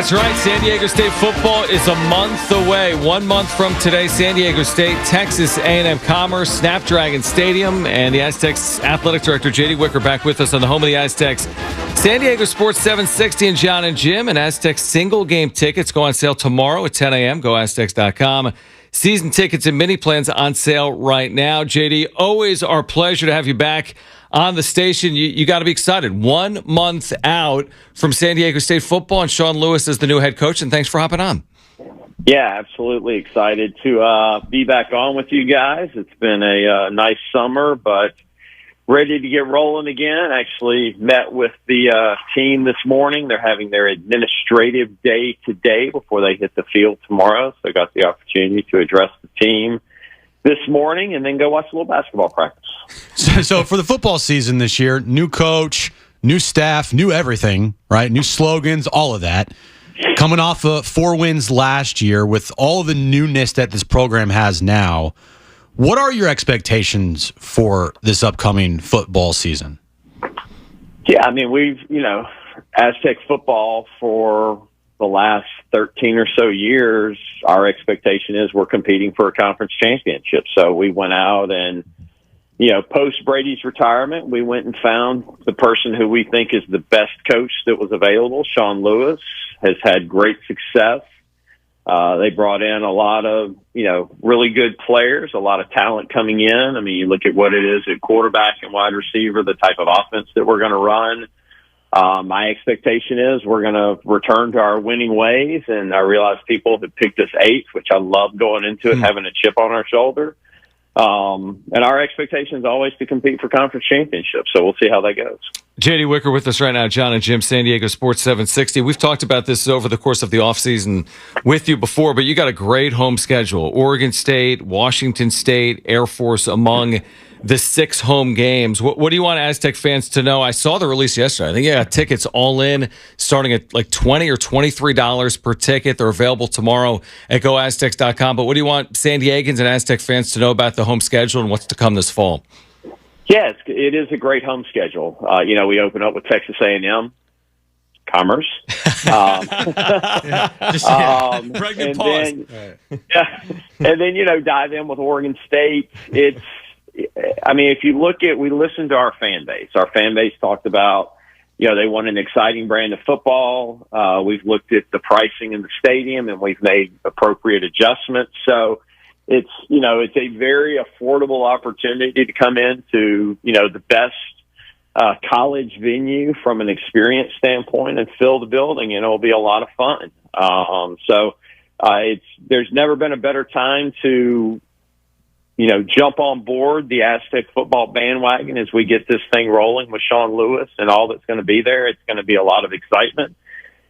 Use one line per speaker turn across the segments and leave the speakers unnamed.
That's right. San Diego State football is a month away. 1 month from today, San Diego State, Texas A&M Commerce, Snapdragon Stadium, and the Aztecs athletic director JD Wicker back with us on the home of the Aztecs. San Diego Sports 760 and John and Jim, and Aztecs single game tickets go on sale tomorrow at 10 a.m. GoAztecs.com. Season tickets and mini plans on sale right now. JD, always our pleasure to have you back on the station. You got to be excited. 1 month out from San Diego State football, and Sean Lewis is the new head coach, and thanks for hopping on.
Yeah, absolutely excited to be back on with you guys. It's been a nice summer, but ready to get rolling again. Actually met with the team this morning. They're having their administrative day today before they hit the field tomorrow, so I got the opportunity to address the team this morning and then go watch a little basketball practice.
So for the football season this year, new coach, new staff, new everything, right? New slogans, all of that. Coming off of 4 wins last year with all of the newness that this program has now, what are your expectations for this upcoming football season?
Yeah, I mean, we've, Aztec football for the last 13 or so years, our expectation is we're competing for a conference championship. So we went out and, post Brady's retirement, we went and found the person who we think is the best coach that was available. Sean Lewis has had great success. They brought in a lot of, really good players, a lot of talent coming in. I mean, you look at what it is at quarterback and wide receiver, the type of offense that we're going to run. My expectation is we're going to return to our winning ways, and I realize people have picked us 8th, which I love going into it, having a chip on our shoulder. And our expectation is always to compete for conference championships, so we'll see how that goes.
JD Wicker with us right now, John and Jim, San Diego Sports 760. We've talked about this over the course of the offseason with you before, but you got a great home schedule. Oregon State, Washington State, Air Force among the 6 home games. What do you want Aztec fans to know? I saw the release yesterday. I think you got tickets all in, starting at like $20 or $23 per ticket. They're available tomorrow at GoAztecs.com. But what do you want San Diegans and Aztec fans to know about the home schedule and what's to come this fall?
Yes, it is a great home schedule. We open up with Texas A&M, Commerce.
Pregnant pause.
And then, dive in with Oregon State. If you look at, we listened to our fan base. Our fan base talked about, they want an exciting brand of football. We've looked at the pricing in the stadium and we've made appropriate adjustments. So it's a very affordable opportunity to come into, the best college venue from an experience standpoint and fill the building, and it'll be a lot of fun. There's never been a better time to, jump on board the Aztec football bandwagon as we get this thing rolling with Sean Lewis and all that's going to be there. It's going to be a lot of excitement.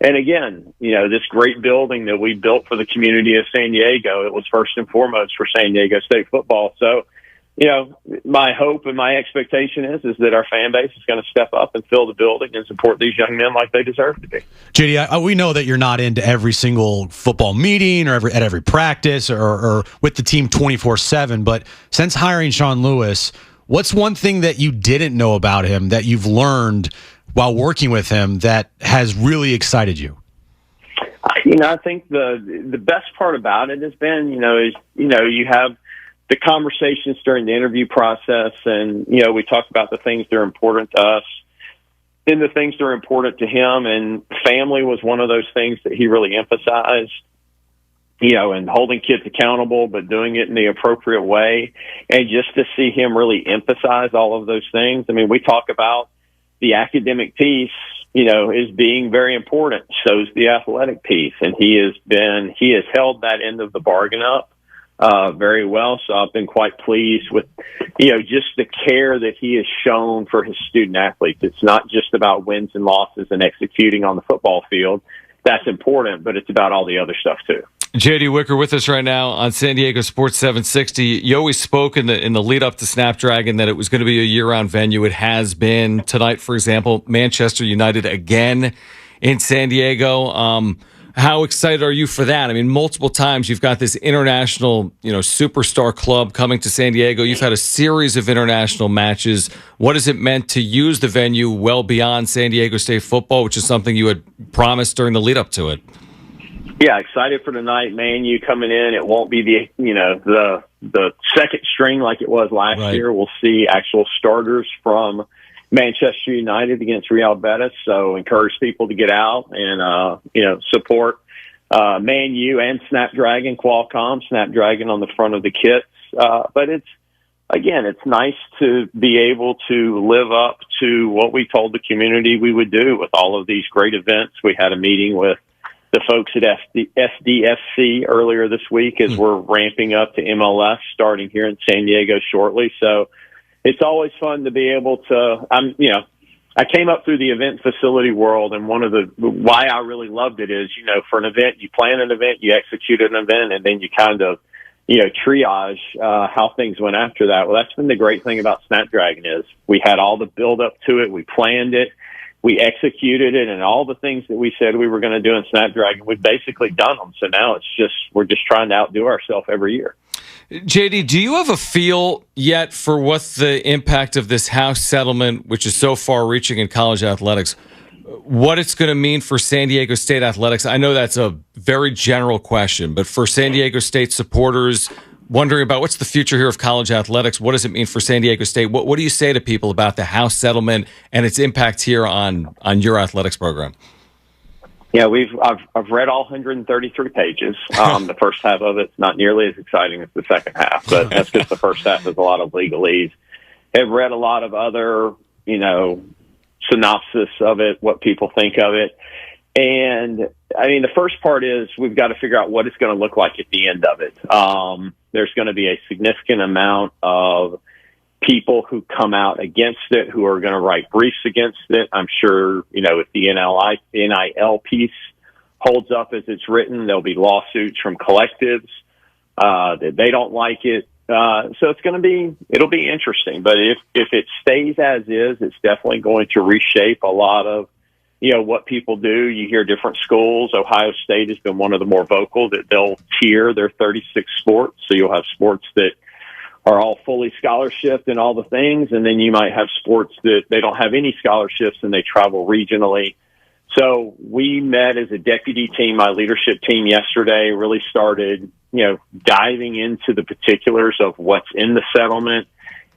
And again, this great building that we built for the community of San Diego, it was first and foremost for San Diego State football. So, my hope and my expectation is that our fan base is going to step up and fill the building and support these young men like they deserve to be.
JD, we know that you're not into every single football meeting or at every practice or with the team 24/7, but since hiring Sean Lewis, what's one thing that you didn't know about him that you've learned while working with him that has really excited you?
I think the best part about it has been, you have the conversations during the interview process, and we talk about the things that are important to us and the things that are important to him, and family was one of those things that he really emphasized, and holding kids accountable but doing it in the appropriate way. And just to see him really emphasize all of those things. I mean, we talk about the academic piece, is being very important. So is the athletic piece, and he has held that end of the bargain up very well. So I've been quite pleased with, just the care that he has shown for his student athletes. It's not just about wins and losses and executing on the football field. That's important, but it's about all the other stuff too.
JD Wicker with us right now on San Diego Sports 760. You always spoke in the lead up to Snapdragon that it was going to be a year-round venue. It has been. Tonight, for example, Manchester United again in San Diego. How excited are you for that? I mean, multiple times you've got this international, superstar club coming to San Diego. You've had a series of international matches. What has it meant to use the venue well beyond San Diego State football, which is something you had promised during the lead up to it?
Yeah, excited for tonight, man. You coming in, it won't be the second string like it was last year. We'll see actual starters from Manchester United against Real Betis. So encourage people to get out and support Man U and Snapdragon, Qualcomm, Snapdragon on the front of the kits. But it's nice to be able to live up to what we told the community we would do with all of these great events. We had a meeting with the folks at SDSU earlier this week as we're ramping up to MLS starting here in San Diego shortly. So it's always fun to be able to, I came up through the event facility world, and why I really loved it is, for an event, you plan an event, you execute an event, and then you kind of, triage how things went after that. Well, that's been the great thing about Snapdragon is we had all the build up to it. We planned it. We executed it, and all the things that we said we were going to do in Snapdragon, we've basically done them. So now we're just trying to outdo ourselves every year.
JD, do you have a feel yet for what the impact of this House settlement, which is so far reaching in college athletics, what it's going to mean for San Diego State athletics? I know that's a very general question, but for San Diego State supporters wondering about what's the future here of college athletics, what does it mean for San Diego State? What do you say to people about the House settlement and its impact here on your athletics program?
Yeah, I've read all 133 pages. The first half of it's not nearly as exciting as the second half, but that's because the first half is a lot of legalese. I've read a lot of other, synopsis of it, what people think of it. And I mean, the first part is we've got to figure out what it's going to look like at the end of it. There's going to be a significant amount of people who come out against it, who are going to write briefs against it. I'm sure, if the NIL piece holds up as it's written, there'll be lawsuits from collectives that they don't like it. So it'll be interesting. But if it stays as is, it's definitely going to reshape a lot of, what people do. You hear different schools. Ohio State has been one of the more vocal that they'll tier their 36 sports. So you'll have sports that are all fully scholarship and all the things. And then you might have sports that they don't have any scholarships and they travel regionally. So we met as a deputy team, my leadership team yesterday, really started, diving into the particulars of what's in the settlement.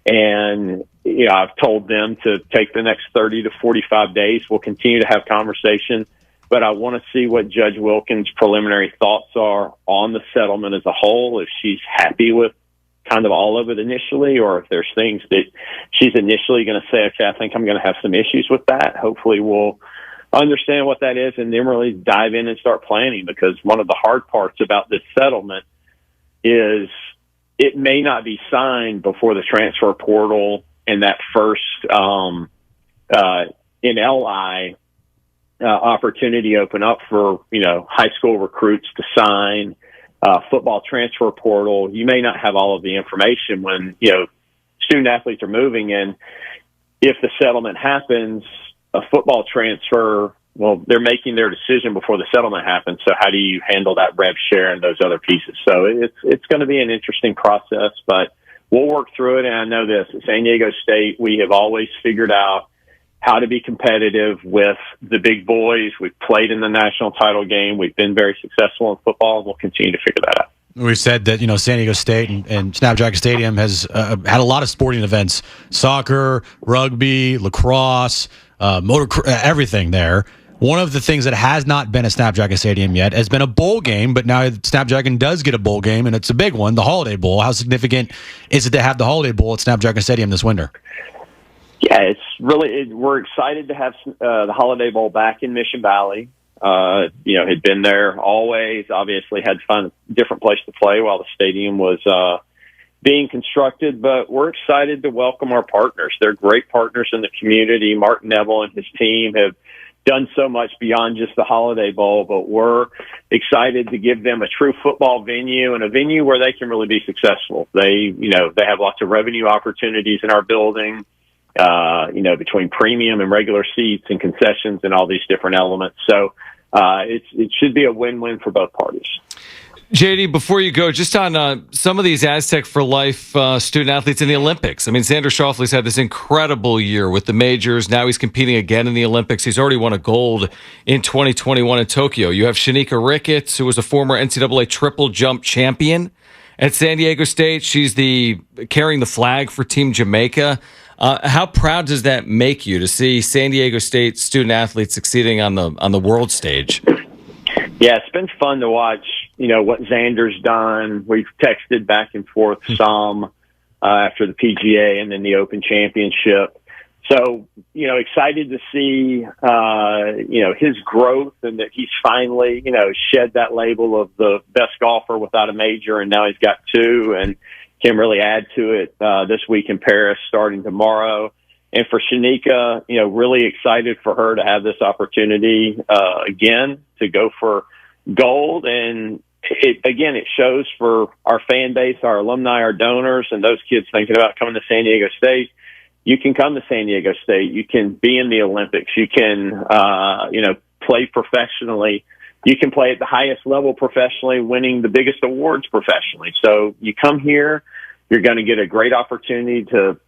And, I've told them to take the next 30 to 45 days. We'll continue to have conversation, but I want to see what Judge Wilkins' preliminary thoughts are on the settlement as a whole, if she's happy with kind of all of it initially, or if there's things that she's initially going to say, okay, I think I'm going to have some issues with that. Hopefully we'll understand what that is and then really dive in and start planning, because one of the hard parts about this settlement is it may not be signed before the transfer portal and that first NLI opportunity open up for, high school recruits to sign, football transfer portal. You may not have all of the information when, student athletes are moving. And if the settlement happens, a football transfer, well, they're making their decision before the settlement happens. So how do you handle that rev share and those other pieces? So it's going to be an interesting process, but we'll work through it. And I know this, at San Diego State, we have always figured out how to be competitive with the big boys. We've played in the national title game. We've been very successful in football, and we'll continue to figure that out.
We said that, San Diego State and Snapdragon Stadium has had a lot of sporting events, soccer, rugby, lacrosse, everything there. One of the things that has not been at Snapdragon Stadium yet has been a bowl game, but now Snapdragon does get a bowl game, and it's a big one, the Holiday Bowl. How significant is it to have the Holiday Bowl at Snapdragon Stadium this winter?
Yeah, it's really we're excited to have the Holiday Bowl back in Mission Valley. Had been there always, obviously had to find a different place to play while the stadium was being constructed, but we're excited to welcome our partners. They're great partners in the community. Mark Neville and his team have done so much beyond just the Holiday Bowl, but we're excited to give them a true football venue and a venue where they can really be successful. They have lots of revenue opportunities in our building, between premium and regular seats and concessions and all these different elements. So it should be a win-win for both parties.
JD, before you go, just on some of these Aztec for Life student athletes in the Olympics. I mean, Xander Schauffele's had this incredible year with the majors. Now he's competing again in the Olympics. He's already won a gold in 2021 in Tokyo. You have Shanika Ricketts, who was a former NCAA triple jump champion at San Diego State. She's carrying the flag for Team Jamaica. How proud does that make you to see San Diego State student athletes succeeding on the world stage?
Yeah, it's been fun to watch, what Xander's done. We've texted back and forth some after the PGA and then the Open Championship. So, excited to see, his growth and that he's finally, shed that label of the best golfer without a major, and now he's got two and can really add to it this week in Paris starting tomorrow. And for Shanika, really excited for her to have this opportunity again to go for gold. And it shows for our fan base, our alumni, our donors, and those kids thinking about coming to San Diego State. You can come to San Diego State. You can be in the Olympics. You can, play professionally. You can play at the highest level professionally, winning the biggest awards professionally. So you come here, you're going to get a great opportunity to,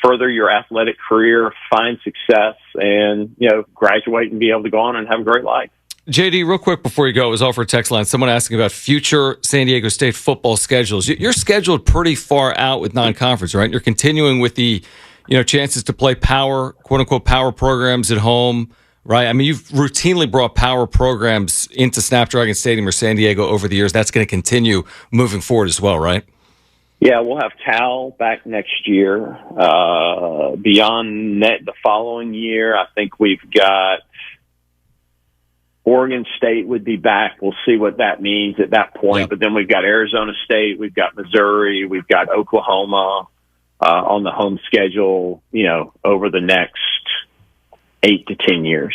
further your athletic career, find success, and, graduate and be able to go on and have a great life.
JD, real quick before you go, it was all for text line. Someone asking about future San Diego State football schedules. You're scheduled pretty far out with non-conference, right? You're continuing with the, chances to play power, quote unquote, power programs at home, right? I mean, you've routinely brought power programs into Snapdragon Stadium or San Diego over the years. That's going to continue moving forward as well, right?
Yeah, we'll have Cal back next year. Beyond that, the following year, I think we've got Oregon State would be back. We'll see what that means at that point. Yep. But then we've got Arizona State, we've got Missouri, we've got Oklahoma on the home schedule, over the next 8 to 10 years.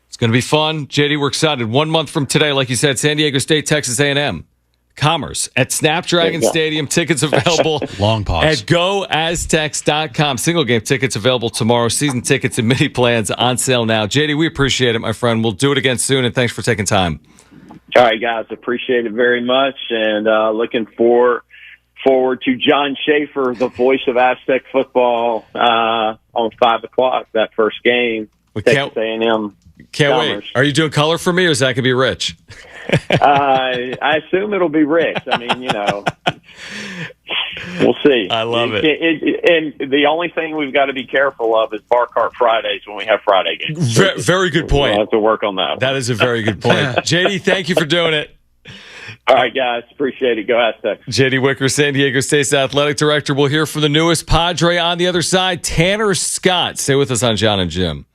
It's going to be fun. JD, we're excited. 1 month from today, like you said, San Diego State, Texas A&M. Commerce at Snapdragon Stadium. Tickets available
Long pause.
at goaztecs.com. Single game tickets available tomorrow. Season tickets and mini plans on sale now. JD, we appreciate it, my friend. We'll do it again soon, and thanks for taking time.
All right, guys. Appreciate it very much, and looking forward to John Schaeffer, the voice of Aztec football, on 5 o'clock, that first game. Texas A&M.
Can't wait. Are you doing color for me, or is that going to be Rich?
I assume it'll be Rich. I mean, we'll see.
I love it.
And the only thing we've got to be careful of is bar cart Fridays when we have Friday games.
Very good point.
We'll have to work on that.
That is a very good point. JD, thank you for doing it.
All right, guys. Appreciate it. Go Aztecs.
JD Wicker, San Diego State's athletic director. We'll hear from the newest Padre on the other side, Tanner Scott. Stay with us on John and Jim.